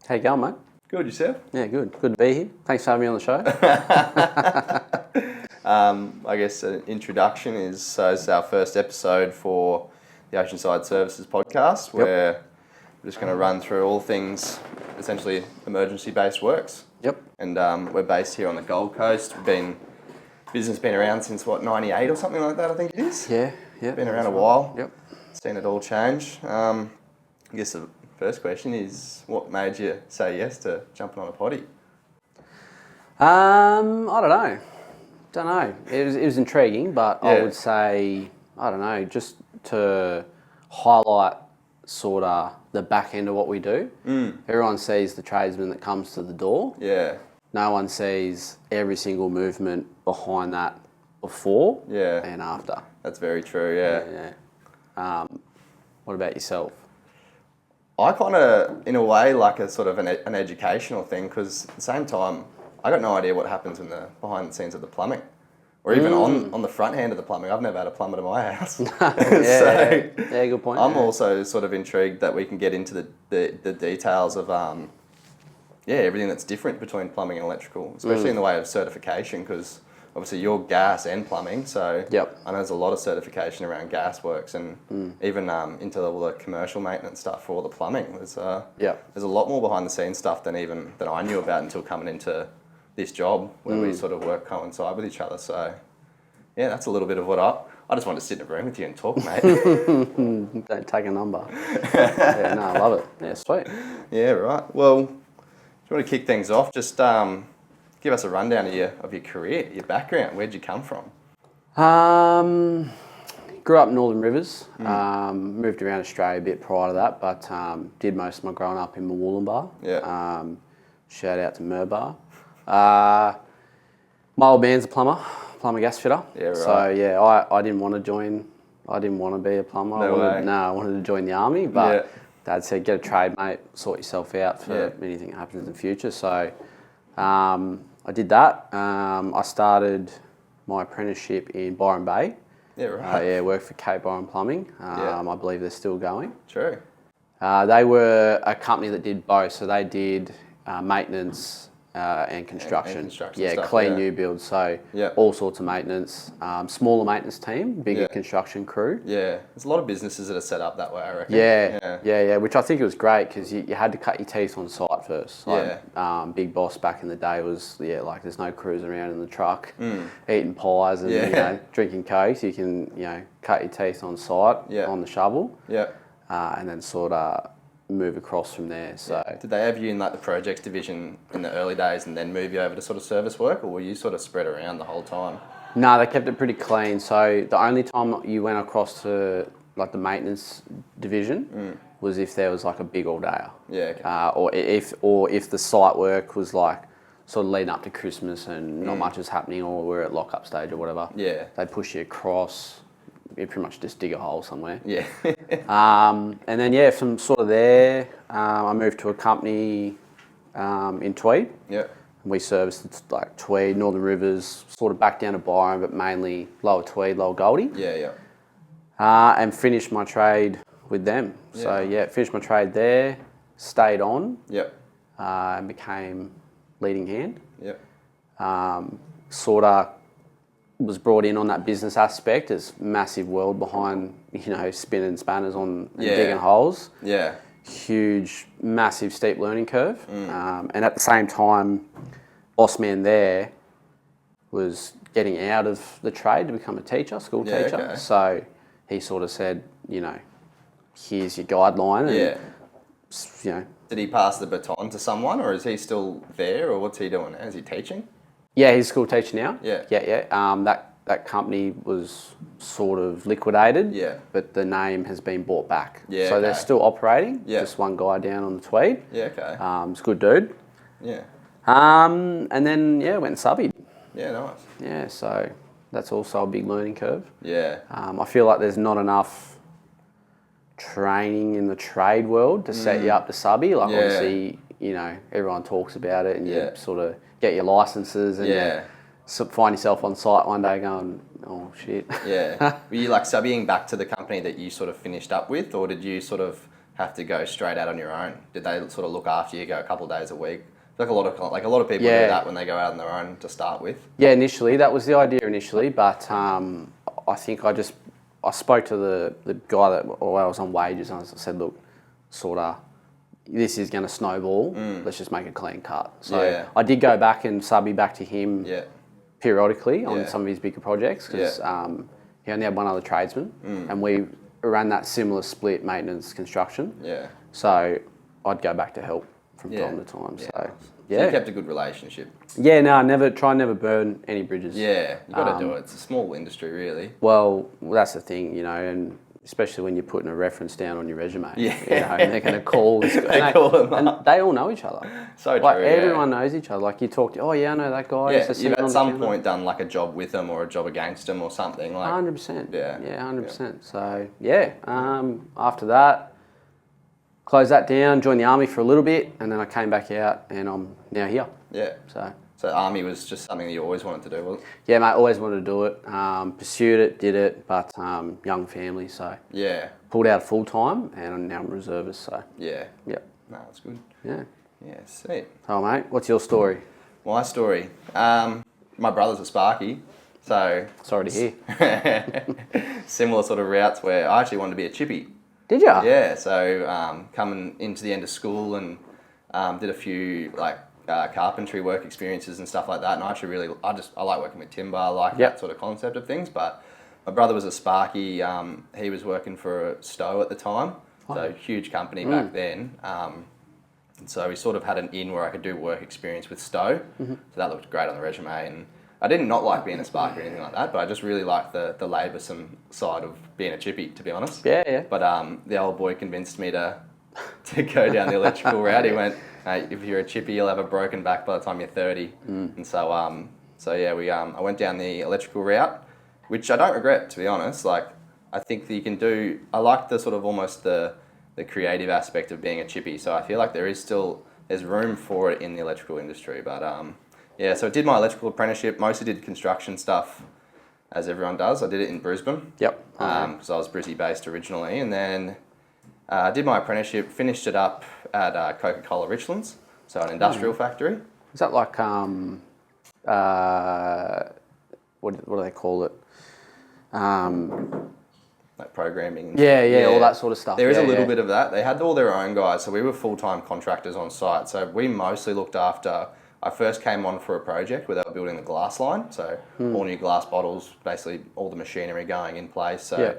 How you going, mate? Good, yourself? Yeah, good. Good to be here. Thanks for having me on the show. I guess an introduction is it's our first episode for the Oceanside Services podcast, where we're just going to run through all things essentially emergency-based works. Yep. And we're based here on the Gold Coast. Business been around since 98 or something like that, I think it is. Yeah. Been around a while. Yep. Seen it all change. I guess the first question is, what made you say yes to jumping on a potty? I don't know. It was intriguing, but Yeah. I would say, I don't know, just to highlight sort of the back end of what we do. Everyone sees the tradesman that comes to the door. Yeah. No one sees every single movement behind that before and after. That's very true, yeah. What about yourself? I kind of, in a way, like a sort of an educational thing, because at the same time, I got no idea what happens in the behind the scenes of the plumbing, or even on the front hand of the plumbing. I've never had a plumber to my house. Yeah, good point. I'm also sort of intrigued that we can get into the details of everything that's different between plumbing and electrical, especially in the way of certification, because obviously you're gas and plumbing, so I know there's a lot of certification around gas works, and even into all the commercial maintenance stuff for all the plumbing. There's a lot more behind the scenes stuff than I knew about until coming into this job, where we sort of work coincide with each other. So yeah, that's a little bit of what I just want to sit in a room with you and talk, mate. Don't take a number. Yeah, no, I love it. Yeah, sweet. Yeah, right. Well, do you want to kick things off? Just give us a rundown of your career, your background. Where'd you come from? Grew up in Northern Rivers. Moved around Australia a bit prior to that, but did most of my growing up in Wollongbar. Yeah. Shout out to Murbar. My old man's a plumber gas fitter. Yeah, right. So yeah, I didn't want to join. I didn't want to be a plumber. I wanted to join the army, but Dad said, get a trade, mate, sort yourself out for anything that happens in the future. So I did that. I started my apprenticeship in Byron Bay. Yeah, right. Worked for Cape Byron Plumbing. I believe they're still going. True. They were a company that did both. So they did maintenance and construction. And construction stuff, clean new builds. So all sorts of maintenance. Smaller maintenance team, bigger construction crew. Yeah, there's a lot of businesses that are set up that way, I reckon. Yeah. Which I think it was great, because you had to cut your teeth on site first. Like, Big Boss back in the day was like there's no cruising around in the truck, eating pies and drinking cokes. You can cut your teeth on site on the shovel. And then sort of move across from there. So did they have you in like the projects division in the early days and then move you over to sort of service work, or were you sort of spread around the whole time? No, they kept it pretty clean. So the only time you went across to like the maintenance division was if there was like a big all-dayer. Yeah. Okay. Or if the site work was like sort of leading up to Christmas and not much was happening, or we're at lock-up stage or whatever. Yeah. They'd push you across. You pretty much just dig a hole somewhere. Yeah. And then from sort of there, I moved to a company in Tweed. Yeah. We serviced like Tweed, Northern Rivers, sort of back down to Byron, but mainly Lower Tweed, Lower Goldie. Yeah. And finished my trade with them. Yeah. So finished my trade there, stayed on. Yep. And became leading hand. Yep. Sort of was brought in on that business aspect. It's a massive world behind, spinning spanners on and digging holes. Yeah. Huge, massive, steep learning curve. And at the same time, boss man there was getting out of the trade to become a teacher, school teacher. Okay. So he sort of said, here's your guideline. And, Did he pass the baton to someone, or is he still there, or what's he doing? Is he teaching? Yeah, he's a school teacher now. Yeah. That company was sort of liquidated. Yeah. But the name has been bought back. Yeah. So they're still operating. Yeah. Just one guy down on the Tweed. Yeah. Okay. He's a good dude. Yeah. And then went and subbied. Yeah. Nice. Yeah. So that's also a big learning curve. Yeah. I feel like there's not enough training in the trade world to set you up to subby. Like obviously, everyone talks about it, and you sort of get your licenses and you find yourself on site one day going, oh shit. Yeah. Were you like subbying back to the company that you sort of finished up with, or did you sort of have to go straight out on your own? Did they sort of look after you, go a couple of days a week? Like a lot of people do that when they go out on their own to start with. Yeah, initially that was the idea initially, but I think I spoke to the guy that I was on wages, and I said, look, sort of, this is going to snowball. Let's just make a clean cut. So I did go back and subby back to him periodically on some of his bigger projects because he only had one other tradesman, and we ran that similar split maintenance construction. Yeah. So I'd go back to help from time to time. Yeah. So you kept a good relationship. Yeah, no, never burn any bridges. Yeah, you got to do it. It's a small industry, really. Well, that's the thing, and especially when you're putting a reference down on your resume. Yeah. And they're going to call this guy. And they all know each other. So true, everyone knows each other. Like you talk to, I know that guy. Yeah, you've at some point done like a job with them or a job against them or something. 100%. Yeah, 100%. So, after that, closed that down, joined the army for a little bit, and then I came back out and I'm now here. Yeah. So army was just something that you always wanted to do, was it? Yeah, mate, always wanted to do it. Pursued it, did it, but young family, so pulled out full time, and now I'm a reservist. So no, that's good. Yeah, sweet. Oh, mate, what's your story? My story, my brother's a sparky, so sorry to hear. Similar sort of routes where I actually wanted to be a chippy. Did you? Yeah, so coming into the end of school and did a few carpentry work experiences and stuff like that, and I like working with timber, I like that sort of concept of things. But my brother was a sparky, he was working for Stowe at the time, so huge company back then, and so we sort of had an in where I could do work experience with Stowe, so that looked great on the resume. And I did not like being a sparky or anything like that, but I just really liked the laboursome side of being a chippy, to be honest. Yeah. But the old boy convinced me to go down the electrical route. He went, hey, if you're a chippy, you'll have a broken back by the time you're 30. And so I went down the electrical route, which I don't regret, to be honest. Like, I think that you can do, I like the sort of almost the creative aspect of being a chippy. So I feel like there's room for it in the electrical industry. But so I did my electrical apprenticeship, mostly did construction stuff, as everyone does. I did it in Brisbane. Yep. Because I was Brizzy based originally. And then I did my apprenticeship, finished it up at Coca-Cola Richlands, so an industrial factory. Is that like, what do they call it? Like programming. And all that sort of stuff. There is a little bit of that. They had all their own guys, so we were full-time contractors on site. So we mostly looked after, I first came on for a project where they were building the glass line, so all new glass bottles, basically all the machinery going in place. So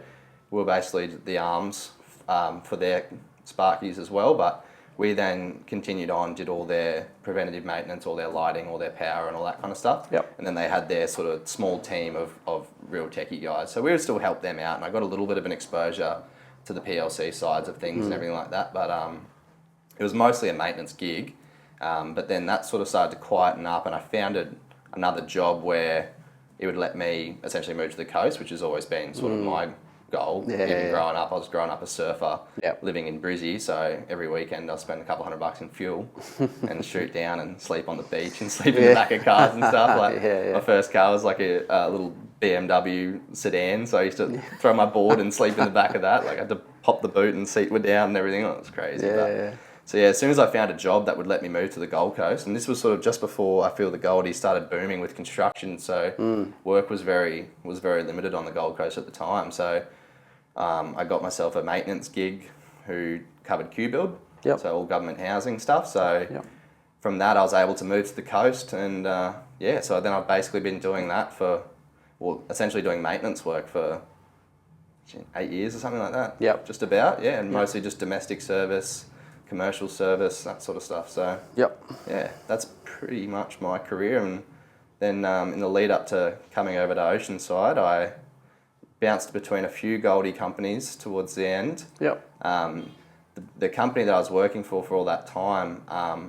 we were basically the arms for their sparkies as well, but we then continued on, did all their preventative maintenance, all their lighting, all their power and all that kind of stuff. Yep. And then they had their sort of small team of real techie guys. So we would still help them out, and I got a little bit of an exposure to the PLC sides of things and everything like that. But it was mostly a maintenance gig. But then that sort of started to quieten up, and I found another job where it would let me essentially move to the coast, which has always been sort of my goal. Even growing up, I was growing up a surfer, living in Brizzy, so every weekend I'll spend a couple $100 in fuel and shoot down and sleep on the beach and sleep in the back of cars and stuff. My first car was like a little BMW sedan, so I used to throw my board and sleep in the back of that. Like I had to pop the boot and seat were down and everything. It was crazy. So as soon as I found a job that would let me move to the Gold Coast, and this was sort of just before I feel the Goldies started booming with construction, so work was very limited on the Gold Coast at the time. So I got myself a maintenance gig who covered Q-Build, so all government housing stuff. So from that I was able to move to the coast, and so then I've basically been doing that essentially doing maintenance work for 8 years or something like that. Just about, and mostly just domestic service, commercial service, that sort of stuff. So that's pretty much my career. And then in the lead up to coming over to Oceanside, I bounced between a few Goldie companies towards the end. The company that I was working for all that time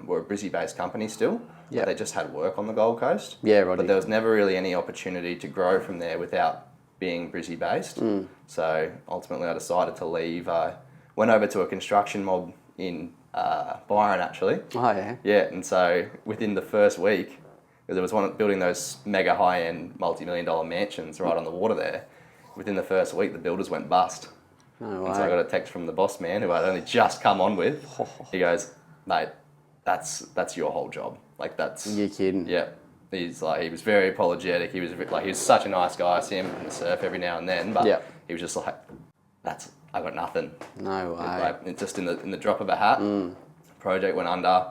were a Brizzy-based company still. They just had work on the Gold Coast. But there was never really any opportunity to grow from there without being Brizzy-based. So ultimately I decided to leave. I went over to a construction mob in Byron, actually. And so within the first week, there was one building those mega high-end multi-million-dollar mansions right on the water there. Within the first week, the builders went bust. No way. And so I got a text from the boss man who I'd only just come on with. He goes, mate, that's your whole job. Like that's... You're kidding. Yeah. He was very apologetic. He was such a nice guy. I see him in the surf every now and then, but he was just like, I got nothing. No way. Like, just in the drop of a hat, the project went under.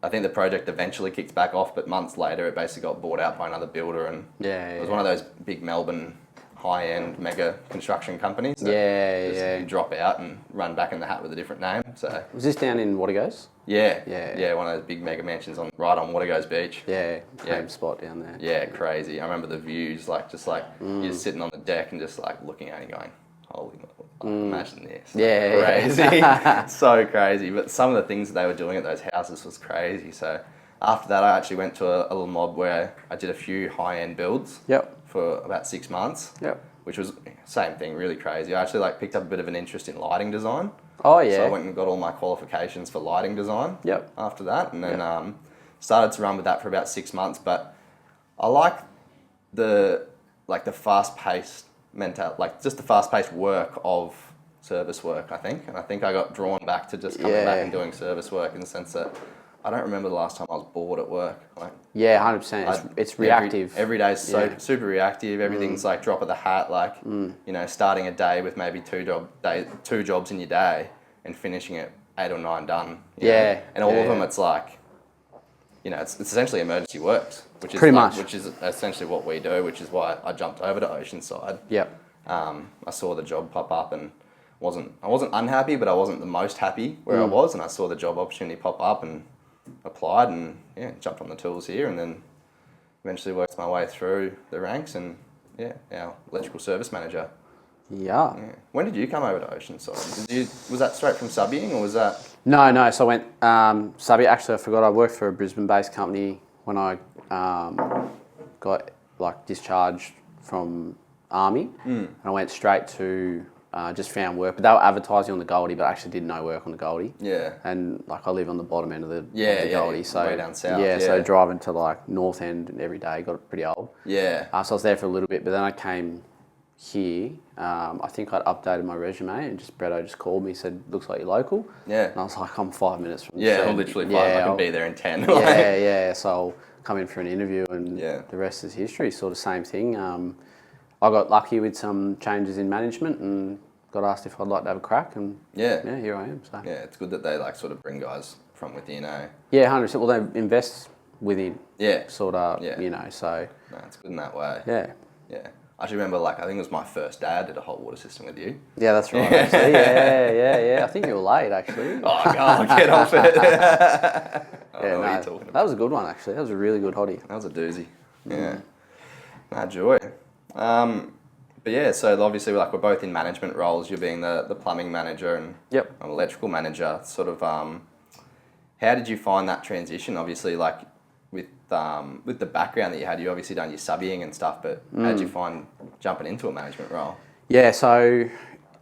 I think the project eventually kicked back off, but months later it basically got bought out by another builder, and it was one of those big Melbourne high-end mega construction companies. You drop out and run back in the hat with a different name. So was this down in Watergoes? Yeah, one of those big mega mansions right on Watergoes Beach. Same spot down there. Yeah, crazy. I remember the views, you're sitting on the deck and just like looking at it and going, holy, imagine this. Crazy. So crazy. But some of the things that they were doing at those houses was crazy. So after that, I actually went to a little mob where I did a few high-end builds for about 6 months, which was same thing, really crazy. I actually picked up a bit of an interest in lighting design. Oh, yeah. So I went and got all my qualifications for lighting design after that, and then started to run with that for about 6 months. But I like the fast-paced just the fast-paced work of service work, I think. And I think I got drawn back to just coming back and doing service work in the sense that I don't remember the last time I was bored at work. 100%. It's reactive. Every day is super reactive. Everything's like drop of the hat. Starting a day with maybe two jobs in your day and finishing it 8 or 9 done. And all of them, it's like, it's essentially emergency works, which is essentially what we do, which is why I jumped over to Oceanside. I saw the job pop up and I wasn't unhappy, but I wasn't the most happy where I was, and I saw the job opportunity pop up and applied and jumped on the tools here, and then eventually worked my way through the ranks and now electrical service manager. When did you come over to Oceanside? Was that straight from subbing, or was that? No. So I went subbing. Actually, I forgot. I worked for a Brisbane-based company when I got discharged from army, and I went straight to just found work. But they were advertising on the Goldie, but I actually did no work on the Goldie. And I live on the bottom end of the Goldie, so way down south. So driving to north end every day got pretty old. So I was there for a little bit, but then I came here. I think I'd updated my resume, and Bretto just called me, said, looks like you're local. And I was like, I'm 5 minutes from the shed. Literally 5. I can be there in 10. So I'll come in for an interview, and the rest is history. Sort of same thing. I got lucky with some changes in management and got asked if I'd like to have a crack, and here I am. So it's good that they sort of bring guys from within, eh? 100%. Well, they invest within. So. No, it's good in that way. I actually remember, I think it was my first day I did a hot water system with you. Yeah, that's right. Actually. I think you were late, actually. Oh, God, get off it. What are you talking about? That was a good one, actually. That was a really good hottie. That was a doozy. Joy. So obviously we're both in management roles. You're being the plumbing manager and I'm electrical manager. Sort of, how did you find that transition? Obviously, with the background that you obviously done your subbing and stuff, but how did you find jumping into a management role? So a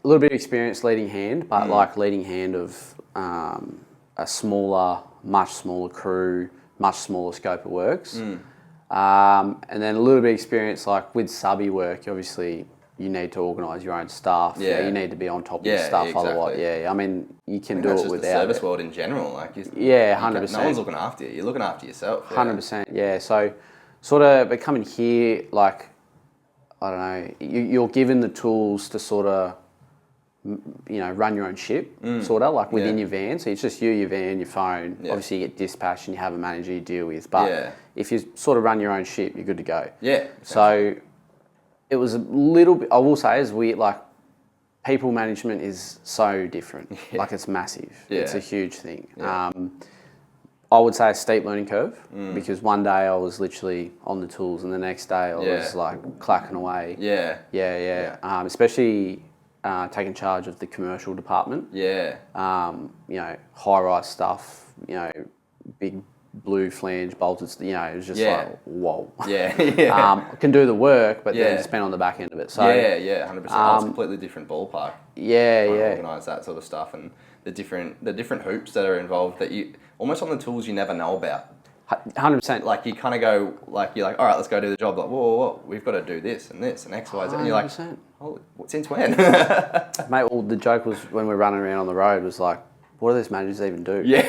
little bit of experience leading hand, but leading hand of a smaller, much smaller crew, much smaller scope of works. And then a little bit of experience with subby work. Obviously, you need to organise your own stuff. You need to be on top of your stuff. Exactly. Otherwise, I mean, you can do it without. The service world in general, 100%. No one's looking after you. You're looking after yourself. 100%. So, sort of, but coming here, I don't know, you're given the tools to sort of, run your own ship, sort of, within your van. So it's just you, your van, your phone. Obviously, you get dispatch and you have a manager you deal with. But if you sort of run your own ship, you're good to go. So it was a little bit, I will say, is weird. People management is so different. It's massive. It's a huge thing. I would say a steep learning curve because one day I was literally on the tools and the next day I was clacking away. Especially taking charge of the commercial department. High-rise stuff, big blue flange bolted, it was just whoa. I can do the work, but then spend on the back end of it. So 100%. It's a completely different ballpark. Organise that sort of stuff and the different hoops that are involved that you almost on the tools you never know about. 100%. Like you kind of go, like you're like, all right, let's go do the job. Like, whoa, we've got to do this and X, Y, Z. And you're like, oh, since when? Mate, well, the joke was when we're running around on the road was like, what do these managers even do? Yeah.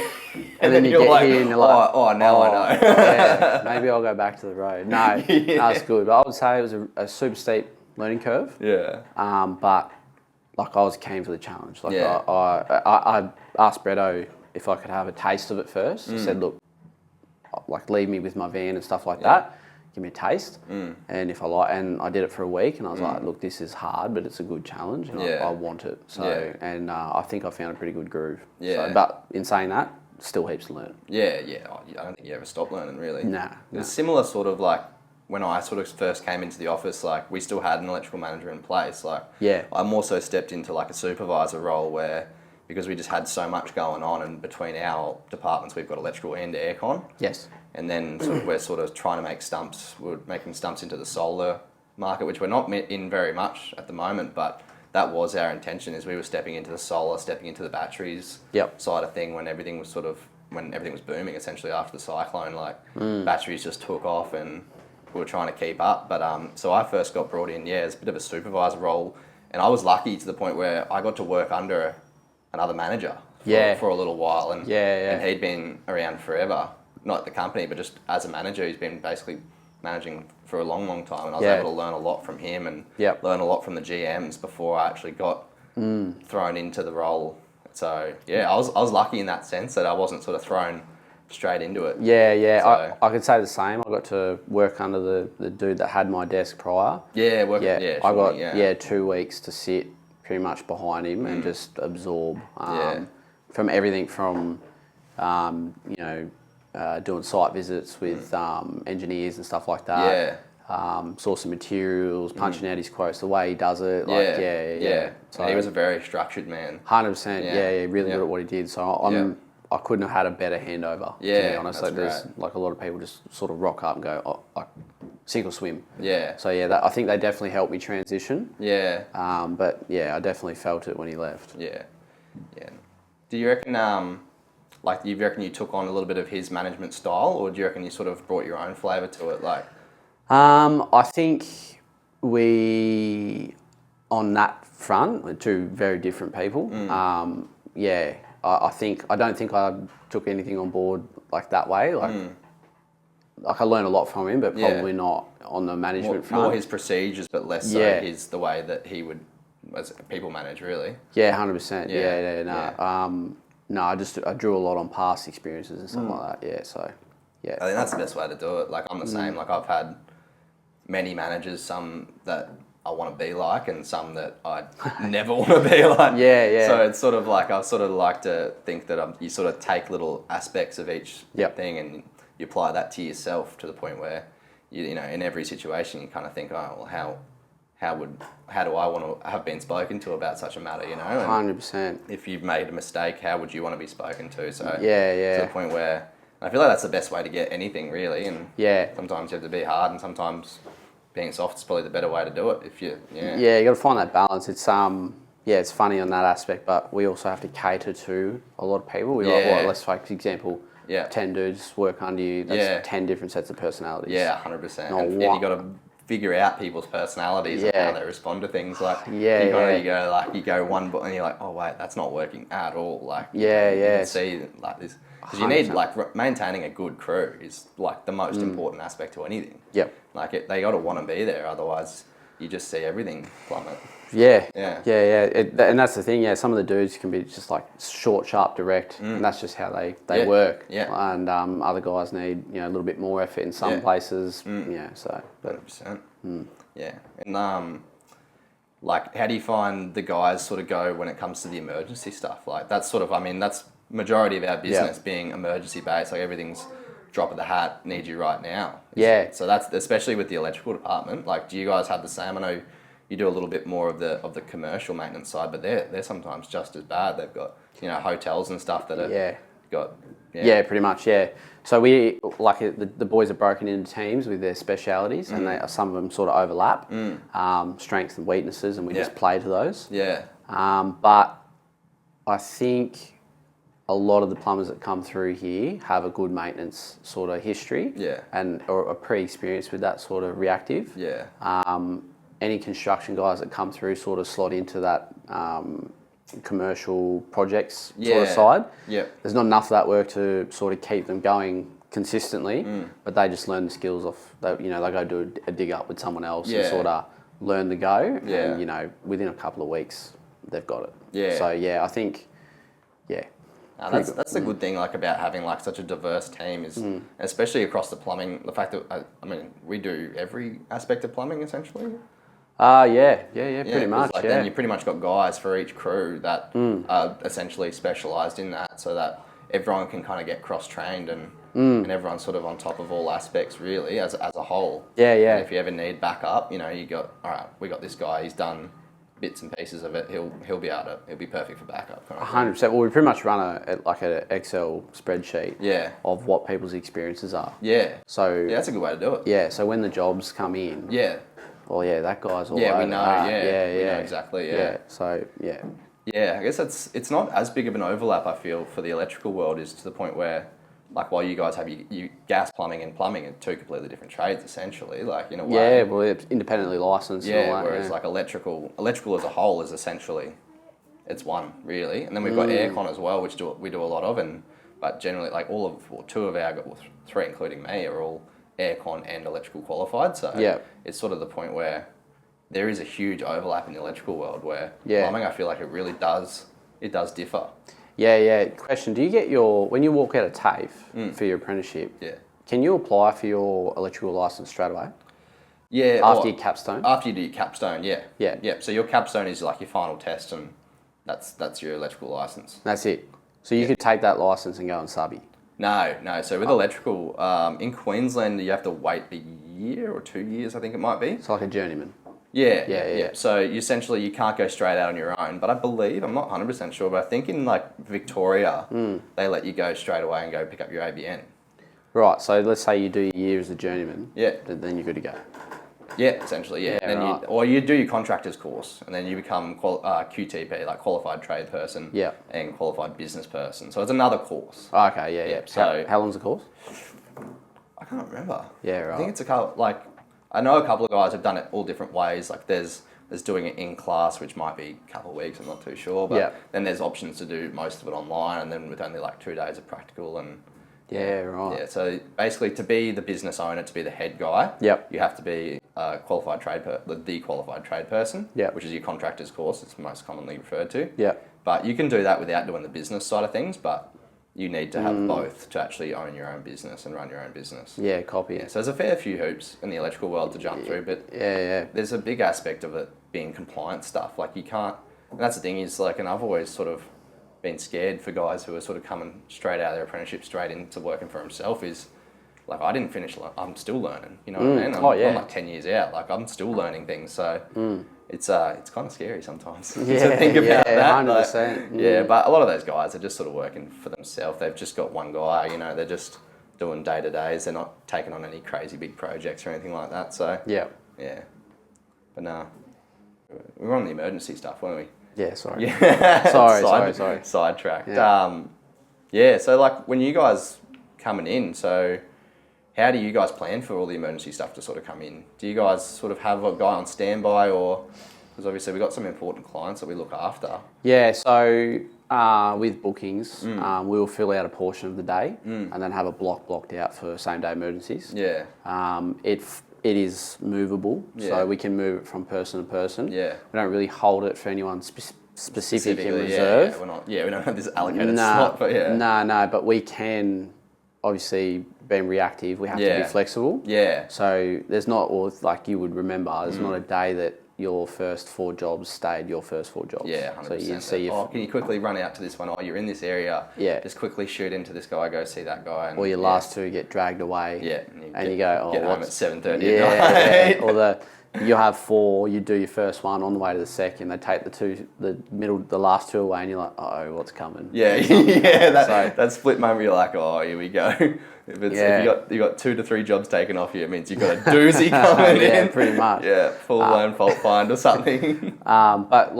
And then you get like, here and you're like, now I know. Yeah, maybe I'll go back to the road. No, it's good. But I would say it was a super steep learning curve. Yeah. But like I was keen for the challenge. Like I asked Bretto if I could have a taste of it first. I said, look, like leave me with my van and stuff like that. Give me a taste. And if I like, and I did it for a week, and I was like, look, this is hard, but it's a good challenge, and I want it. So, and I think I found a pretty good groove. Yeah. So, but in saying that, still heaps to learn. Yeah. I don't think you ever stop learning, really. Nah. It's similar sort of like when I sort of first came into the office, like we still had an electrical manager in place. Like I more so stepped into like a supervisor role where, because we just had so much going on, and between our departments we've got electrical and aircon. Yes. And then we're sort of trying to make stumps. We're making stumps into the solar market, which we're not in very much at the moment, but that was our intention. Is we were stepping into the solar, stepping into the batteries side of thing when everything was booming essentially after the cyclone. Like batteries just took off, and we were trying to keep up. But so I first got brought in as a bit of a supervisor role, and I was lucky to the point where I got to work under another manager for a little while, and he'd been around forever. Not at the company, but just as a manager, he's been basically managing for a long, long time. And I was able to learn a lot from him and learn a lot from the GMs before I actually got thrown into the role. So, I was lucky in that sense that I wasn't sort of thrown straight into it. Yeah. So, I could say the same. I got to work under the dude that had my desk prior. I got 2 weeks to sit pretty much behind him and just absorb from everything from, doing site visits with engineers and stuff like that. Sourcing materials, punching out his quotes, the way he does it. So he was a very structured man. 100%. Really good at what he did. So I couldn't have had a better handover. To be honest, like there's like a lot of people just sort of rock up and go, sink or swim. So I think they definitely helped me transition. But I definitely felt it when he left. Yeah. Do you reckon? Like, do you reckon you took on a little bit of his management style, or do you reckon you sort of brought your own flavour to it? Like, I think we, on that front, we're two very different people. I don't think I took anything on board like that way. Like I learned a lot from him, but probably not on the management front. More his procedures, but less so the way that he would, as a people manager, really. 100%. No, I drew a lot on past experiences and stuff like that. I think that's the best way to do it. Like I'm the same. Like I've had many managers, some that I want to be like, and some that I never want to be like. So it's sort of like I sort of like to think that you sort of take little aspects of each thing and you apply that to yourself to the point where you know in every situation you kind of think, oh well, how do I want to have been spoken to about such a matter, you know? 100%. If you've made a mistake, how would you want to be spoken to? So to the point where I feel like that's the best way to get anything really, and sometimes you have to be hard, and sometimes being soft is probably the better way to do it. If you you got to find that balance. It's it's funny on that aspect, but we also have to cater to a lot of people. Let's take example. 10 dudes work under you. That's 10 different sets of personalities. 100%. And you got to figure out people's personalities and how they respond to things. Like you go one and you're like, oh wait, that's not working at all. Like you can see like this, because you need like maintaining a good crew is like the most important aspect to anything. Like they got to want to be there, otherwise you just see everything plummet. And that's the thing. Some of the dudes can be just like short, sharp, direct, and that's just how they work. And other guys need a little bit more effort in some places. So 100%. And like, how do you find the guys sort of go when it comes to the emergency stuff? Like that's sort of, I mean, that's majority of our business being emergency based. Like everything's drop of the hat, need you right now. So that's especially with the electrical department. Like, do you guys have the same? I know you do a little bit more of the commercial maintenance side, but they're sometimes just as bad. They've got hotels and stuff that are got pretty much. So we like the boys are broken into teams with their specialities, and some of them sort of overlap, strengths and weaknesses, and we just play to those. But I think a lot of the plumbers that come through here have a good maintenance sort of history. Yeah. Or a pre-experience with that sort of reactive. Yeah. Any construction guys that come through sort of slot into that commercial projects sort of side. Yeah. There's not enough of that work to sort of keep them going consistently, but they just learn the skills off. They go do a dig up with someone else and sort of learn the go. Yeah. And within a couple of weeks they've got it. Yeah. So yeah, I think that's the good thing about having such a diverse team is, especially across the plumbing. The fact that we do every aspect of plumbing essentially. Pretty much. Then you pretty much got guys for each crew that are essentially specialised in that, so that everyone can kind of get cross-trained and everyone's sort of on top of all aspects really as a whole. Yeah. And if you ever need backup, you got, all right, we got this guy, he's done bits and pieces of it, he'll be perfect for backup. 100%. Well, we pretty much run an Excel spreadsheet of what people's experiences are. Yeah. So that's a good way to do it. Yeah. So when the jobs come in. Yeah. Well, that guy's all over. Yeah, we know. We know exactly. Yeah. So Yeah, I guess it's not as big of an overlap. I feel for the electrical world is to the point where, while you guys have you gas plumbing and plumbing are two completely different trades essentially. In a way. Yeah, well, it's independently licensed. Yeah, and all that, whereas electrical as a whole is essentially, it's one really, and then we've got aircon as well, which we do a lot of, but generally two of our three including me are all aircon and electrical qualified. So it's sort of the point where there is a huge overlap in the electrical world where plumbing, I feel like it really does differ. Yeah. Question, do you get when you walk out of TAFE for your apprenticeship, can you apply for your electrical licence straight away? Yeah. After your capstone? After you do your capstone, yeah. Yeah. So your capstone is your final test and that's your electrical licence. That's it. So you could take that licence and go and subby? No. So with electrical, in Queensland, you have to wait a year or 2 years, I think it might be. It's like a journeyman. Yeah. So you can't go straight out on your own. But I believe, I'm not 100% sure, but I think in Victoria, they let you go straight away and go pick up your ABN. Right. So let's say you do a year as a journeyman. Yeah. Then you're good to go. Yeah, essentially, yeah. And then you do your contractor's course, and then you become QTP, qualified trade person, and qualified business person. So it's another course. Okay, yeah. So how long's the course? I can't remember. Yeah, right. I think it's a couple. I know a couple of guys have done it all different ways. There's doing it in class, which might be a couple of weeks. I'm not too sure, but then there's options to do most of it online, and then with only 2 days of practical and. Yeah, right. Yeah, so basically to be the business owner, to be the head guy, you have to be the qualified trade person, which is your contractor's course, it's most commonly referred to. Yeah. But you can do that without doing the business side of things, but you need to have both to actually own your own business and run your own business. Yeah, copy. Yeah, so there's a fair few hoops in the electrical world to jump through, but there's a big aspect of it being compliance stuff. You can't, and that's the thing is, and I've always sort of been scared for guys who are sort of coming straight out of their apprenticeship straight into working for himself is I didn't finish, I'm still learning, you know what I mean? I'm 10 years out, I'm still learning things, so it's kind of scary sometimes to think about that. 100%. Yeah, but a lot of those guys are just sort of working for themselves. They've just got one guy, they're just doing day-to-days, they're not taking on any crazy big projects or anything like that, so yeah. But no, we were on the emergency stuff, weren't we? Yeah, sorry. Yeah. sorry. Sidetracked. Yeah. So when you guys coming in, so how do you guys plan for all the emergency stuff to sort of come in? Do you guys sort of have a guy on standby or, because obviously we've got some important clients that we look after. Yeah, so with bookings, we'll fill out a portion of the day and then have a blocked out for same day emergencies. Yeah. It is movable, so we can move it from person to person. Yeah. We don't really hold it for anyone specific in reserve. We don't have this allocated slot, but No, but we can, obviously, being reactive, we have to be flexible. Yeah. So there's not, or you would remember, there's not a day that your first 4 jobs stayed your first 4 jobs. Yeah, 100%. So you see can you quickly run out to this one? Oh, you're in this area. Yeah. Just quickly shoot into this guy, go see that guy. And, or your last 2 get dragged away. Yeah. And you go, get home at 7:30 yeah, at night. Or you have 4, you do your first one, on the way to the second, they take the last 2 away and you're like, oh, what's coming? Yeah, that split moment you're like, oh, here we go. If you got 2 to 3 jobs taken off you, it means you've got a doozy coming in. Yeah, pretty much. Yeah, full blown fault find or something. But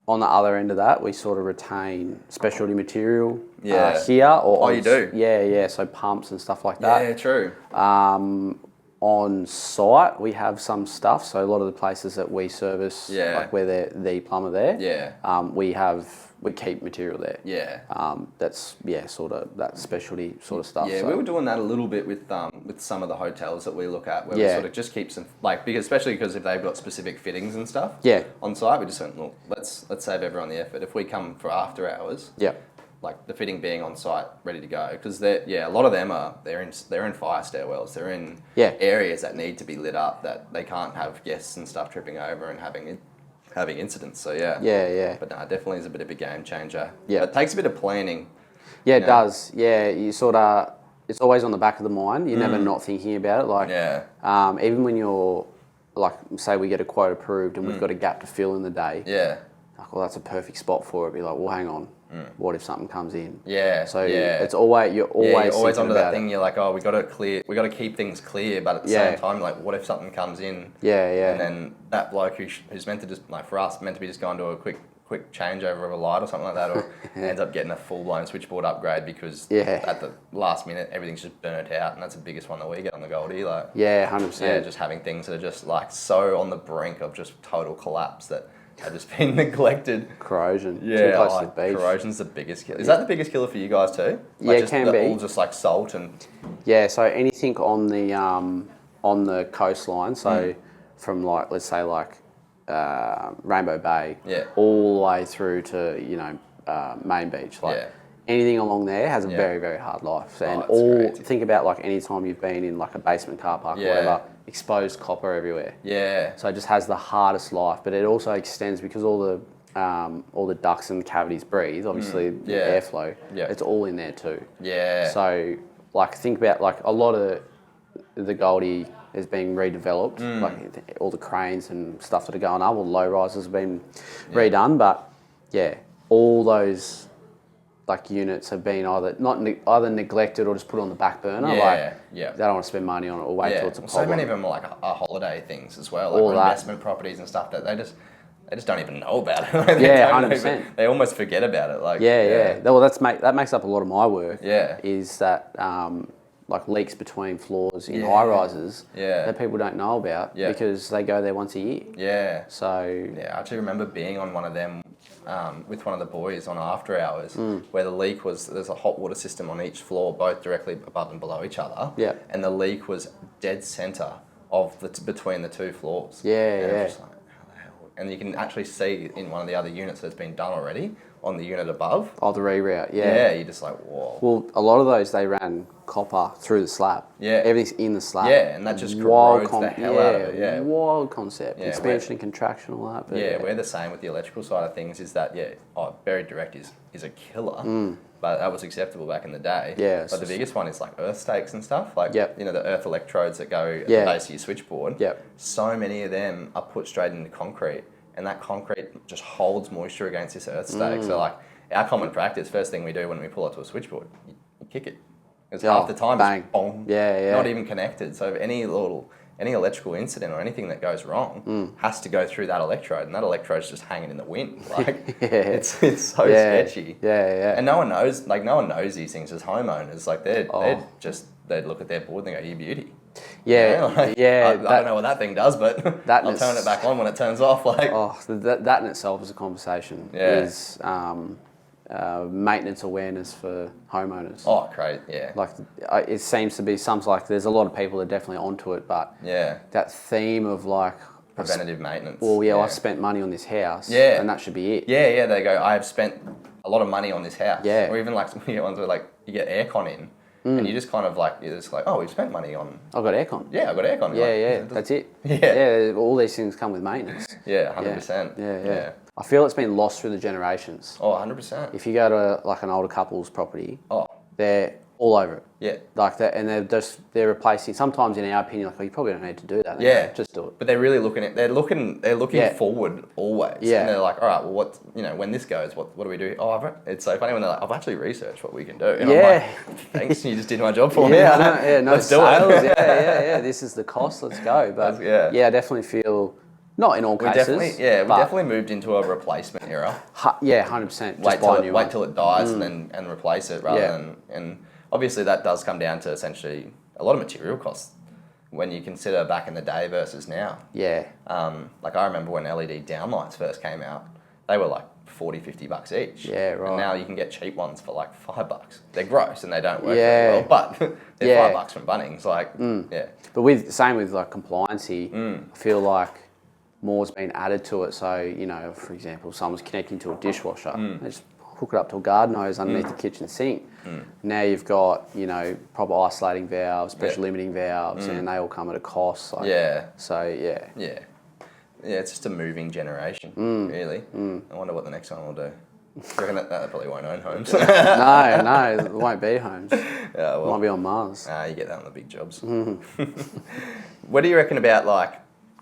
on the other end of that, we sort of retain specialty material here. Or you do? Yeah. So pumps and stuff like that. Yeah, true. On site, we have some stuff. So a lot of the places that we service, like where the plumber there, we keep material there. Yeah. That's sort of that specialty sort of stuff. Yeah, so. we were doing that a little bit with some of the hotels that we look at, where we sort of just keep some especially because if they've got specific fittings and stuff. Yeah. On site, we just went, look, let's save everyone the effort. If we come for after hours. Yeah. Like the fitting being on site, ready to go, because a lot of them they're in fire stairwells, they're in areas that need to be lit up, that they can't have guests and stuff tripping over and having incidents. So yeah. But no, it definitely is a bit of a game changer. Yeah, it takes a bit of planning. Yeah, it does. Yeah, you sort of it's always on the back of the mind. You're never not thinking about it. Like even when you're like, say we get a quote approved and we've got a gap to fill in the day. Yeah. Like, well, that's a perfect spot for it. Be like, well, hang on. What if something comes in? Yeah. So it's always you're always onto that thing. You're like, oh, we got to keep things clear, but at the same time, like, what if something comes in? Yeah. And then that bloke who's meant to just for us meant to be just going to a quick changeover of a light or something like that, or ends up getting a full blown switchboard upgrade because at the last minute everything's just burnt out, and that's the biggest one that we get on the Goldie. 100%. Just having things that are just like so on the brink of just total collapse that have just been neglected. Corrosion. Yeah, too close to the beach. Corrosion's the biggest killer. Is that the biggest killer for you guys too? It can be. All just like salt and... Yeah, so anything on the coastline, so from let's say Rainbow Bay, all the way through to, Main Beach. Anything along there has a very, very hard life. And think about any time you've been in a basement car park or whatever, exposed copper everywhere. Yeah. So it just has the hardest life, but it also extends because all the ducts and cavities breathe, obviously the airflow, it's all in there too. Yeah. So think about a lot of the Goldie is being redeveloped, all the cranes and stuff that are going up, all the low rises have been redone, but all those units have been either neglected or just put on the back burner. They don't want to spend money on it or wait till it's a problem. So many of them are holiday things as well, all investment properties and stuff that they just don't even know about it. 100%. They almost forget about it. Well, that makes up a lot of my work. Yeah. Is that leaks between floors in high rises that people don't know about because they go there once a year. Yeah. So I actually remember being on one of them with one of the boys on after hours where the leak was, there's a hot water system on each floor, both directly above and below each other. Yeah. And the leak was dead centre of between the two floors. Yeah. Just like, how the hell? And you can actually see in one of the other units that's been done already on the unit above. Oh, the reroute, Yeah, you're just like, whoa. Well, a lot of those, they ran copper through the slab. Yeah. Everything's in the slab. Yeah, and that just corrodes the hell out of it. Yeah. Wild concept. Expansion and contraction, all that. But we're the same with the electrical side of things, is that, buried direct is a killer. But that was acceptable back in the day. Yeah. But the biggest one is earth stakes and stuff. The earth electrodes that go at the base of your switchboard. Yep. So many of them are put straight into concrete. And that concrete just holds moisture against this earth stake. So our common practice, first thing we do when we pull it to a switchboard, you kick it. Because half the time bang. It's boom, Yeah. not even connected. So any electrical incident or anything that goes wrong has to go through that electrode, and that electrode's just hanging in the wind. It's so sketchy. Yeah. And no one knows these things as homeowners. They'd look at their board and they go, "You beauty." Yeah, I don't know what that thing does, but I'll turn it back on when it turns off. That in itself is a conversation. Yeah. Is maintenance awareness for homeowners. Oh, great! Yeah. It seems to be there's a lot of people that are definitely onto it, but that theme of preventative maintenance. Well, I've spent money on this house. Yeah. And that should be it. Yeah. They go, I've spent a lot of money on this house. Yeah. Or even ones where you get aircon in. And you just you're just like, oh, we've spent money on... I've got aircon. Yeah, I've got aircon. Yeah, that's it. Yeah. All these things come with maintenance. Yeah, 100%. Yeah. I feel it's been lost through the generations. Oh, 100%. If you go to an older couple's property, they're all over it. Yeah. And they're replacing, sometimes in our opinion, you probably don't need to do that. Just do it. But they're really they're looking forward always. Yeah. And they're like, all right, well, when this goes, what do we do? Oh, it's so funny when they're like, I've actually researched what we can do. And I'm like, thanks, you just did my job for me. Yeah, I know. Yeah, no Let's sales. do it. Yeah. This is the cost. Let's go. But I definitely feel Not in all cases. We definitely moved into a replacement era. 100%. Wait till it dies and replace it rather than... And obviously that does come down to essentially a lot of material costs when you consider back in the day versus now. Yeah. Like I remember when LED downlights first came out, they were like $40-$50 each. Yeah, right. And now you can get cheap ones for like $5. They're gross and they don't work very well, but they're $5 from Bunnings. Like, But same with like compliancy, I feel like more's been added to it. So, you know, for example, someone's connecting to a dishwasher, they just hook it up to a garden hose underneath the kitchen sink. Now you've got, you know, proper isolating valves, pressure limiting valves, and they all come at a cost. Like, So, Yeah, it's just a moving generation, really. I wonder what the next one will do. I reckon that probably won't own homes. no, it won't be homes. Yeah, well, it might be on Mars. You get that on the big jobs. What do you reckon about, like,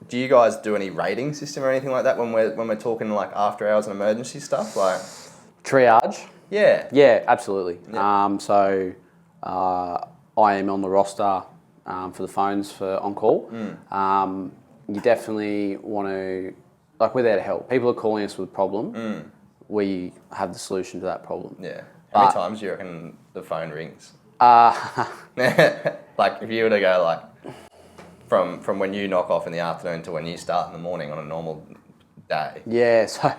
do you guys do any rating system or anything like that when we're talking like after hours and emergency stuff? Like triage? Yeah. Yeah, absolutely. Yeah. So I am on the roster for the phones for on-call. You definitely want to, like, we're there to help. People are calling us with a problem. We have the solution to that problem. Yeah. How many times do you reckon the phone rings? Like, if you were to go, like, from when you knock off in the afternoon to when you start in the morning on a normal day. Yeah, so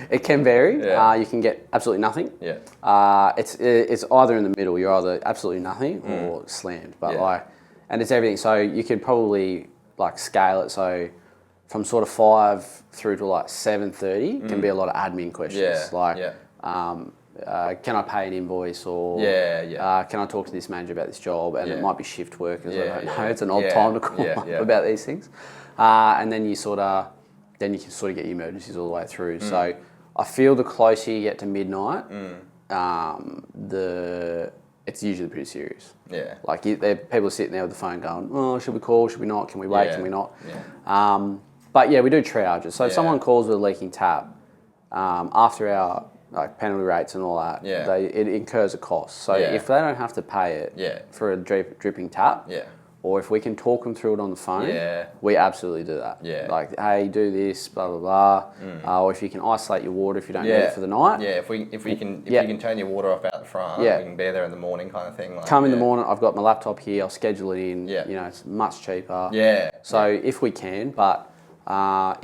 it can vary. Yeah. You can get absolutely nothing. Yeah. It's either in the middle. You're either absolutely nothing or slammed. But and it's everything. So you could probably like scale it. So from sort of 5 through to like 7:30 can be a lot of admin questions. Can I pay an invoice or can I talk to this manager about this job? And it might be shift work as well. It's an odd time to call up about these things. And then you can get your emergencies all the way through. So I feel the closer you get to midnight, it's usually pretty serious. Yeah. Like people are sitting there with the phone going, oh, should we call? Should we not? Can we wait? Can we not? Yeah. But yeah, we do triages. So if someone calls with a leaking tap, after our like penalty rates and all that, it incurs a cost. So if they don't have to pay it for a dripping tap, or if we can talk them through it on the phone, we absolutely do that. Yeah. Like, hey, do this, blah blah blah. Or if you can isolate your water if you don't need it for the night. Yeah. If you can turn your water off out the front, we can be there in the morning, kind of thing. Like, come in the morning. I've got my laptop here. I'll schedule it in. Yeah. You know, it's much cheaper. Yeah. So if we can, but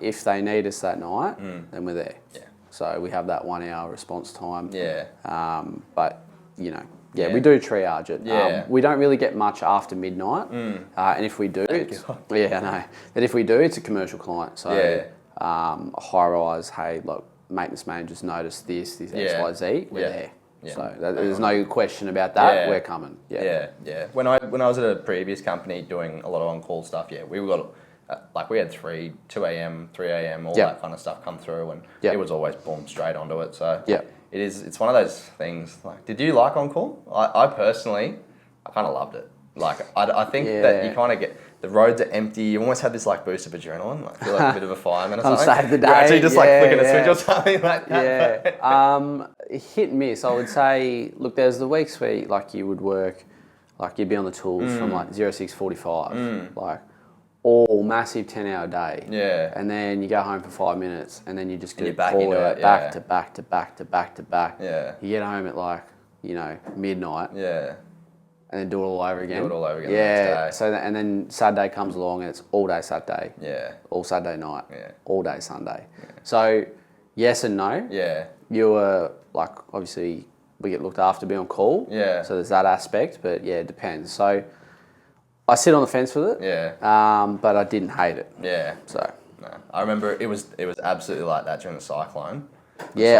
if they need us that night, then we're there. Yeah. So we have that 1 hour response time. Yeah. But you know. Yeah, we do triage it. Yeah. We don't really get much after midnight. And if we do, And if we do, it's a commercial client. So a high-rise, hey, look, maintenance managers noticed this X, Y, Z, we're there. Yeah. So there's no question about that. We're coming. Yeah. When I was at a previous company doing a lot of on-call stuff, we had 2 a.m., 3 a.m., all that kind of stuff come through, and it was always boom straight onto it. So it's one of those things. Like, did you like on-call? I personally, I kind of loved it. Like, I think that you kind of get, the roads are empty, you almost had this like boost of adrenaline, like feel like a bit of a fireman or something. On Saturday, you're actually just like flicking a switch or something like that. Yeah. Hit and miss. I would say, look, there's the weeks where like you would work, like you'd be on the tools from like 06:45, like all massive 10-hour day. Yeah. And then you go home for 5 minutes and then you just get back to back. Yeah. You get home at like, you know, midnight. Yeah. And then do it all over again. The next day. So and then Saturday comes along and it's all day Saturday. Yeah. All Saturday night. Yeah. All day Sunday. Yeah. So yes and no. Yeah. You were like, obviously we get looked after, be on call. Yeah. So there's that aspect, but yeah, it depends. So I sit on the fence with it, but I didn't hate it. Yeah. So no. I remember it was absolutely like that during the cyclone. Yeah.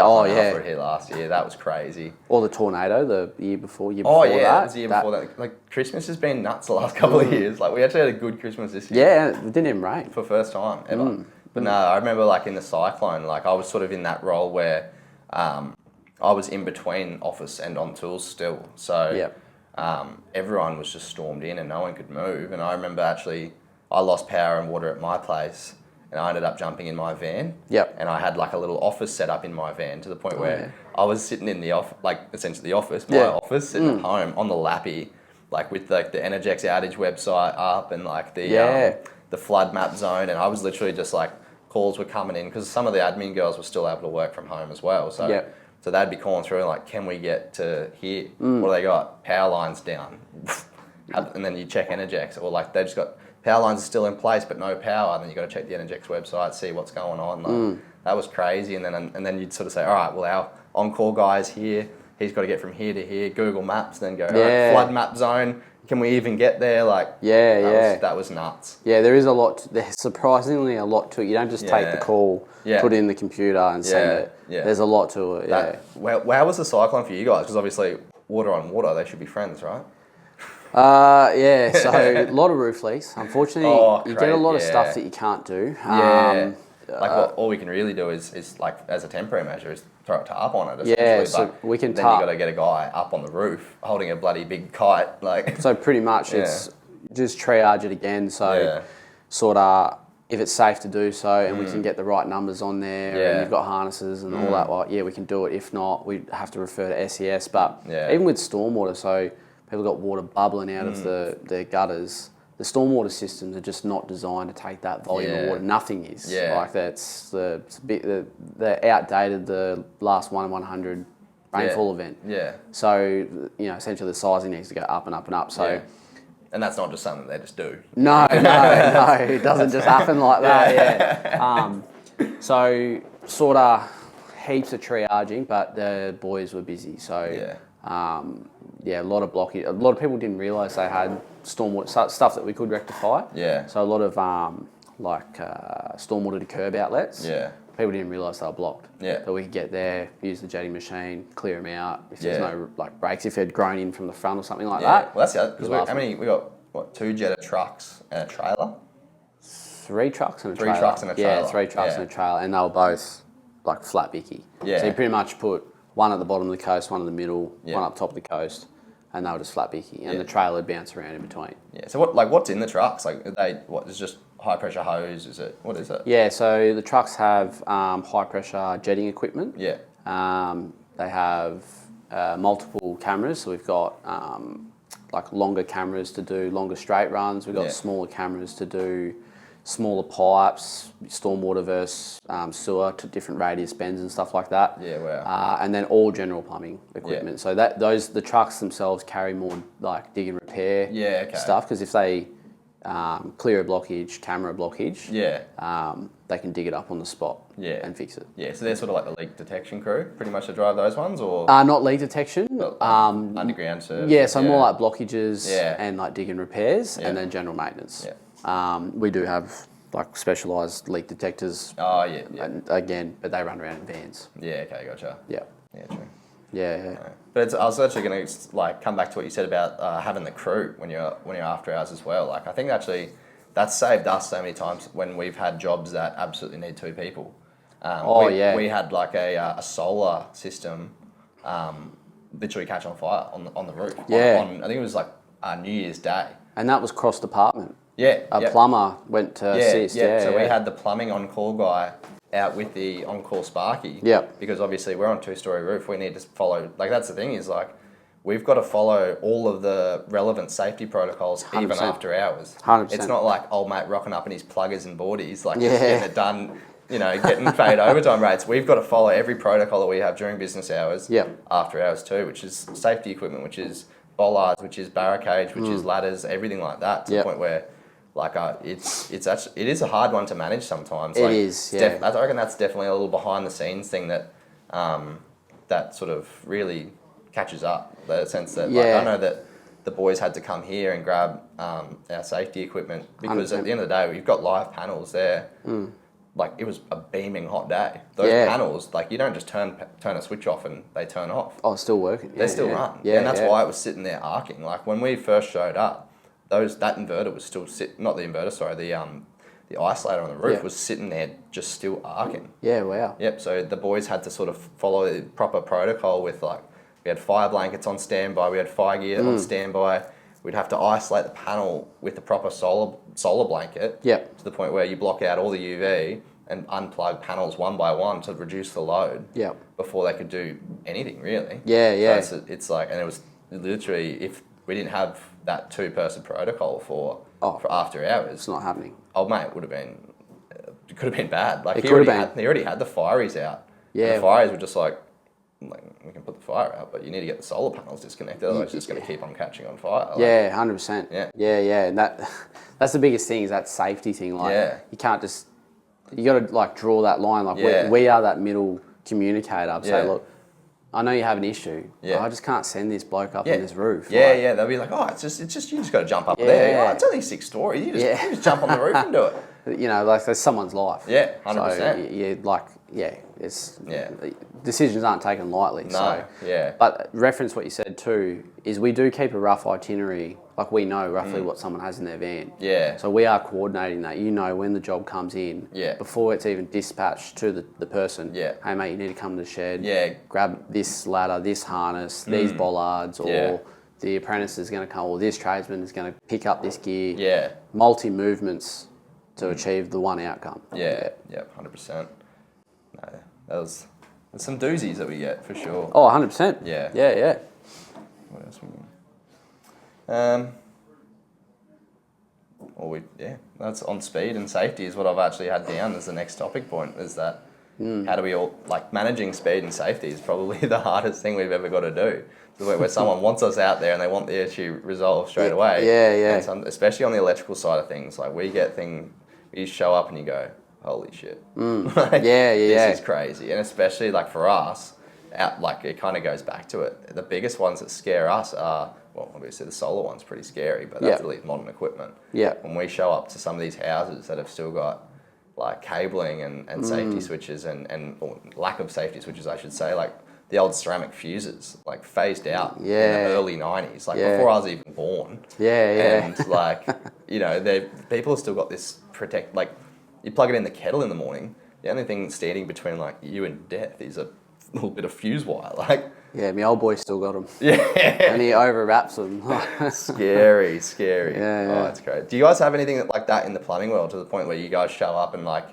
For here last year, that was crazy. Or the tornado the year before. That. It was the year before that. Like Christmas has been nuts the last couple of years. Like we actually had a good Christmas this year. Yeah, it didn't even rain for the first time ever. But no, I remember like in the cyclone, like I was sort of in that role where I was in between office and on tools still. So. Everyone was just stormed in and no one could move. And I remember actually, I lost power and water at my place and I ended up jumping in my van. Yep. And I had like a little office set up in my van to the point where I was sitting in the office, like essentially the office, my office, sitting at home on the lappy, like with like the Energex outage website up and like the flood map zone. And I was literally just like calls were coming in because some of the admin girls were still able to work from home as well. So so they'd be calling through like, can we get to here? What do they got? Power lines down. And then you check Energex, or like they've just got power lines are still in place but no power. And then you got to check the Energex website, see what's going on. Like, that was crazy. And then you'd sort of say, all right, well, our on-call guy's here. He's got to get from here to here. Google Maps, then go, all right, flood map zone. Can we even get there? Like, that was nuts. Yeah, there is a lot. There's surprisingly a lot to it. You don't just take the call, put it in the computer, and send it. Yeah. There's a lot to it. How was the cyclone for you guys? Because obviously, water on water, they should be friends, right? So a lot of roof leaks. Unfortunately, you get a lot of stuff that you can't do. All we can really do is like as a temporary measure is throw a tarp on it. Yeah, so we can tarp. Then you got to get a guy up on the roof holding a bloody big kite. Like, so pretty much it's just triage it again. So sort of if it's safe to do so, and we can get the right numbers on there, and you've got harnesses and all that. Well, we can do it. If not, we have to refer to SES. But even with stormwater, so people got water bubbling out of the gutters. The stormwater systems are just not designed to take that volume of water. Nothing is. Like that's the outdated, the last 1 in 100 rainfall event. So, essentially the sizing needs to go up and up and up. So, and that's not just something they just do. No, it doesn't just happen like that. So sort of heaps of triaging, but the boys were busy. So a lot of blockage. A lot of people didn't realise they had stormwater stuff that we could rectify. So a lot of stormwater to curb outlets. People didn't realise they were blocked. But we could get there, use the jetting machine, clear them out. If there's no breaks, if it had grown in from the front or something like that. Well, that's it. Because we got 2 Jetta trucks and a trailer. 3 trucks and a trailer. 3 trucks and a trailer. Yeah, 3 trucks and a trailer, and they were both like flat bicky. So you pretty much put one at the bottom of the coast, one in the middle, one up top of the coast, and they were just flat bicky, and the trailer would bounce around in between. So what's in the trucks? Like is just high pressure hose? What is it? Yeah, so the trucks have high pressure jetting equipment. They have multiple cameras, so we've got longer cameras to do longer straight runs. We've got smaller cameras to do smaller pipes, stormwater versus sewer to different radius bends and stuff like that. And then all general plumbing equipment. So the trucks themselves carry more like dig and repair stuff, because if they clear a blockage, camera blockage, they can dig it up on the spot and fix it. So they're sort of like the leak detection crew, pretty much to drive those ones, or not leak detection. Underground service. So more like blockages and like dig and repairs, and then general maintenance. We do have like specialised leak detectors. Again, but they run around in vans. Gotcha. True. But I was actually going to come back to what you said about having the crew when you're after hours as well. Like, I think actually that's saved us so many times when we've had jobs that absolutely need 2 people. We had like a solar system literally catch on fire on the roof. I think it was like New Year's Day. And that was cross department. A plumber went to assist. So we had the plumbing on-call guy out with the on-call sparky. Because obviously we're on 2-story roof. We need to follow, that's the thing is we've got to follow all of the relevant safety protocols 100%. Even after hours. 100%. It's not like old mate rocking up in his pluggers and boardies, just getting it done, getting paid overtime rates. We've got to follow every protocol that we have during business hours, after hours too, which is safety equipment, which is bollards, which is barricades, which is ladders, everything like that, to the point where it is a hard one to manage sometimes. It is. I reckon that's definitely a little behind the scenes thing that that sort of really catches up. The sense that I know that the boys had to come here and grab our safety equipment because 100%. At the end of the day we've got live panels there. It was a beaming hot day. Those panels, you don't just turn a switch off and they turn off. Oh, it's still working. They still run. And that's why it was sitting there arcing. When we first showed up, that inverter was still not the inverter, sorry, the isolator on the roof was sitting there just still arcing. Wow. So the boys had to sort of follow the proper protocol with we had fire blankets on standby, we had fire gear on standby. We'd have to isolate the panel with the proper solar blanket to the point where you block out all the UV and unplug panels one by one to reduce the load before they could do anything really. So it's and it was literally, if we didn't have that 2-person protocol for after hours, it's not happening. Old mate would have been it could have been bad. Like It he could already have been. had the fireys out. Yeah. And the fireys were just like, we can put the fire out, but you need to get the solar panels disconnected, otherwise it's just going to keep on catching on fire. Like, Yeah, 100%. Yeah. Yeah. And that's the biggest thing, is that safety thing. Like, Yeah. you can't just, you got to like draw that line. Like Yeah. we are that middle communicator. Say, Yeah. look, I know you have an issue. Yeah. I just can't send this bloke up on this roof. Yeah, like, yeah. They'll be like, oh, it's just you just got to jump up there. Oh, it's only 6 stories. You just jump on the roof and do it. You know, like, there's someone's life. Yeah, 100%. Decisions aren't taken lightly. No, so, yeah. But reference what you said too, is we do keep a rough itinerary. Like, we know roughly what someone has in their van. Yeah. So we are coordinating that. You know, when the job comes in, before it's even dispatched to the person, hey mate, you need to come to the shed, grab this ladder, this harness, these bollards, or the apprentice is going to come, or this tradesman is going to pick up this gear. Yeah. Multi-movements to achieve the one outcome. Yeah, 100%. No, there's some doozies that we get for sure. Oh, 100%. Yeah. Yeah. What else we that's on speed and safety is what I've actually had down as the next topic point, is that how do we all, like, managing speed and safety is probably the hardest thing we've ever got to do. Where someone wants us out there and they want the issue resolved straight away. Yeah. And especially on the electrical side of things, like you show up and you go, holy shit. This is crazy. And especially like for us, it kind of goes back to it. The biggest ones that scare us are, well, obviously the solar one's pretty scary, but that's really modern equipment. Yeah. When we show up to some of these houses that have still got like cabling and safety switches or lack of safety switches, I should say, like the old ceramic fuses, like phased out in the early 90s, like before I was even born. And like, people have still got this like, you plug it in the kettle in the morning, the only thing standing between like you and death is a little bit of fuse wire. Like, yeah, my old boy still got them. Yeah. And he overwraps them. Scary. Yeah. Oh, it's great. Do you guys have anything like that in the plumbing world, to the point where you guys show up and like,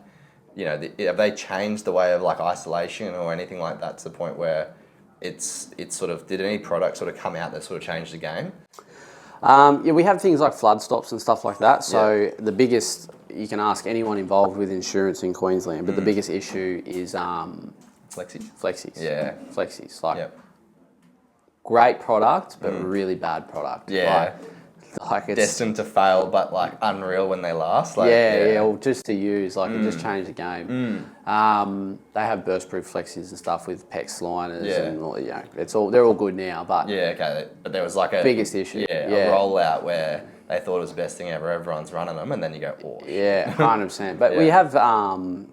have they changed the way of like isolation or anything like that, to the point where it's sort of, did any product sort of come out that sort of changed the game? We have things like flood stops and stuff like that. So the biggest, you can ask anyone involved with insurance in Queensland, but the biggest issue is Flexies. Yeah. Flexies. Like, great product, but really bad product. Yeah. Like it's destined to fail, but like unreal when they last. Like, or just to use, like it just changed the game. They have burst-proof Flexies and stuff with PEX liners and all, they're all good now, but but there was like a biggest issue. A rollout where they thought it was the best thing ever. Everyone's running them, and then you go, oh. Yeah, 100%. But we have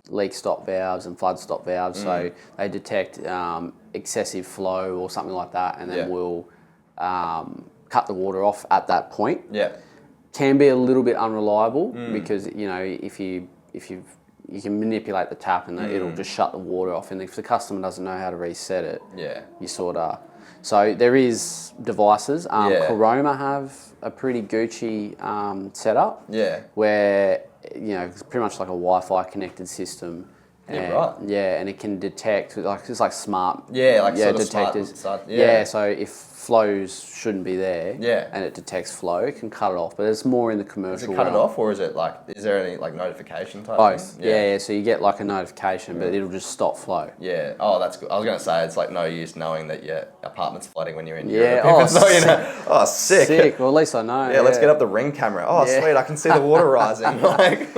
leak stop valves and flood stop valves, so they detect excessive flow or something like that, and then we'll cut the water off at that point. Yeah, can be a little bit unreliable because if you can manipulate the tap and it'll just shut the water off, and if the customer doesn't know how to reset it, you sort of. So there is devices. Coroma have a pretty Gucci setup. Yeah. Where it's pretty much like a Wi-Fi connected system. And, and it can detect it's like smart. Yeah, like sort of detectors. Smart, so if flows shouldn't be there, and it detects flow, it can cut it off. But it's more in the commercial. Does it cut it off, or is it like, is there any like notification type Both. thing? Yeah. So you get like a notification, but it'll just stop flow. Yeah. Oh, that's good. I was gonna say it's like no use knowing that your apartment's flooding when you're in Europe. Sick. Sick. Well, at least I know. Yeah. Let's get up the Ring camera. Oh, sweet. I can see the water rising. Like.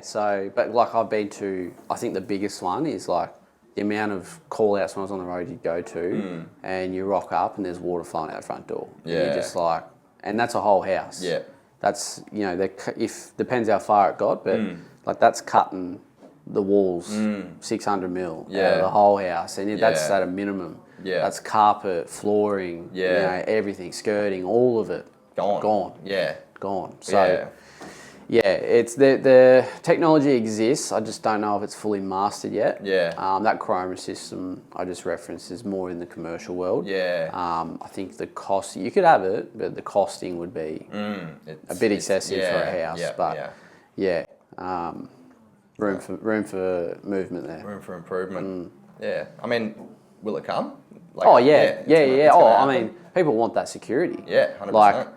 So, but like I've been to, I think the biggest one is like the amount of call-outs when I was on the road you'd go to, and you rock up and there's water flowing out the front door. Yeah. And you're just like, and that's a whole house. Yeah. That's, if depends how far it got, but like that's cutting the walls 600 mil out of the whole house, and that's at a minimum. Yeah. That's carpet, flooring, everything, skirting, all of it. Gone. Yeah. Gone. So. Yeah, it's the technology exists. I just don't know if it's fully mastered yet. Yeah. That Coroma system I just referenced is more in the commercial world. Yeah. I think the cost, you could have it, but the costing would be a bit excessive for a house. Room for movement there. Room for improvement. Yeah. I mean, will it come? Like, I mean, people want that security. Yeah, 100%.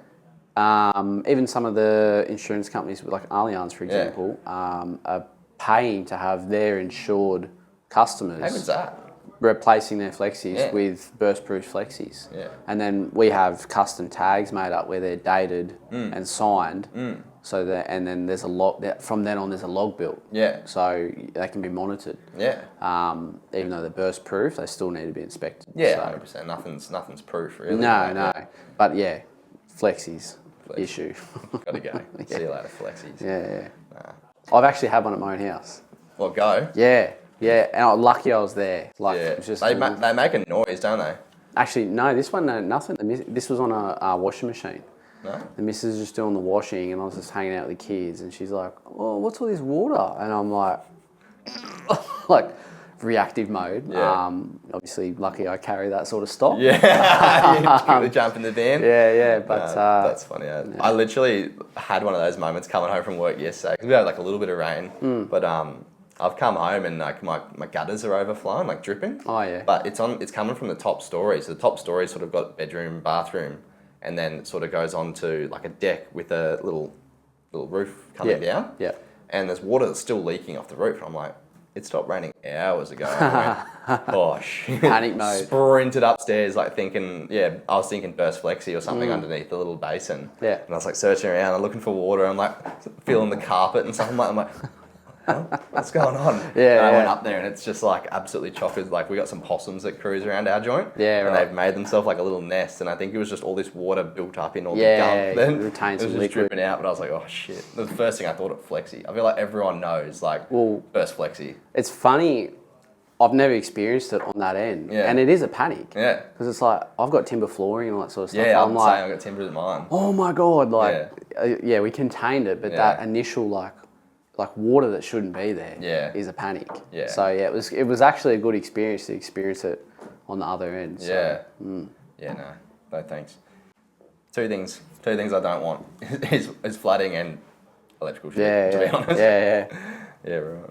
Even some of the insurance companies, like Allianz, for example, are paying to have their insured customers. How good's that? Replacing their flexies with burst-proof flexies. Yeah. And then we have custom tags made up where they're dated and signed. So that, and then there's a log. From then on, there's a log built. Yeah. So they can be monitored. Yeah. Even though they're burst-proof, they still need to be inspected. Yeah, 100%. Nothing's proof, really. No. But yeah, flexies. Issue. Gotta go. See you later, flexies. Yeah. I've actually had one at my own house. Well, go. Yeah, and I'm lucky I was there. Like, it was just they make a noise, don't they? Actually, no, this one, nothing. This was on a washing machine. No? The missus was just doing the washing and I was just hanging out with the kids and she's like, oh, what's all this water? And I'm like, reactive mode. Yeah. Obviously, lucky I carry that sort of stock. Yeah, you jump in the van. Yeah, but... that's funny. I literally had one of those moments coming home from work yesterday, because we had like a little bit of rain, but I've come home and like my gutters are overflowing, like dripping. Oh, yeah. But it's coming from the top story, so the top story sort of got bedroom, bathroom, and then it sort of goes on to like a deck with a little roof coming down. Yeah. And there's water that's still leaking off the roof. And I'm like, it stopped raining hours ago. I went, oh shit. Panic mode. Sprinted upstairs, like thinking, I was thinking burst flexi or something underneath the little basin. Yeah. And I was like searching around, I'm looking for water. I'm like feeling the carpet and stuff. I'm like, what's going on? Yeah. And I went up there and it's just like absolutely chockers. Like we got some possums that cruise around our joint. Yeah, and right. they've made themselves like a little nest. And I think it was just all this water built up in all the gunk. Then it retains was some just liquid. dripping out. But I was like, oh shit. It was the first thing I thought of flexi. I feel like everyone knows like burst flexi. It's funny. I've never experienced it on that end. Yeah. And it is a panic. Yeah. Because it's like, I've got timber flooring and all that sort of stuff. Yeah, I'm like, I've got timbers at mine. oh my God. We contained it, but that initial like water that shouldn't be there is a panic. Yeah. So it was actually a good experience to experience it on the other end. So, Yeah, no thanks. Two things I don't want is flooding and electrical shit, to be honest. Yeah, right.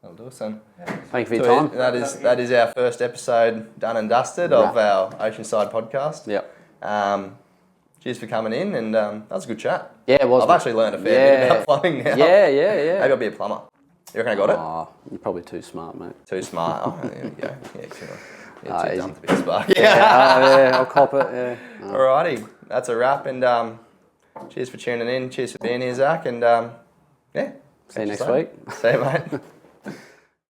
That'll do it, son. Thank you for your time. That is our first episode done and dusted of our Oceanside podcast. Yep. Cheers for coming in, and that was a good chat. Yeah, it was. I've actually learned a fair bit about plumbing now. Yeah. Maybe I'll be a plumber. You reckon I got it? Oh, you're probably too smart, mate. Too smart. Oh, there we go. Yeah, too dumb to be a sparky. I'll cop it. Yeah. Alrighty, that's a wrap, and cheers for tuning in. Cheers for being here, Zach, and see you next week. See you, mate.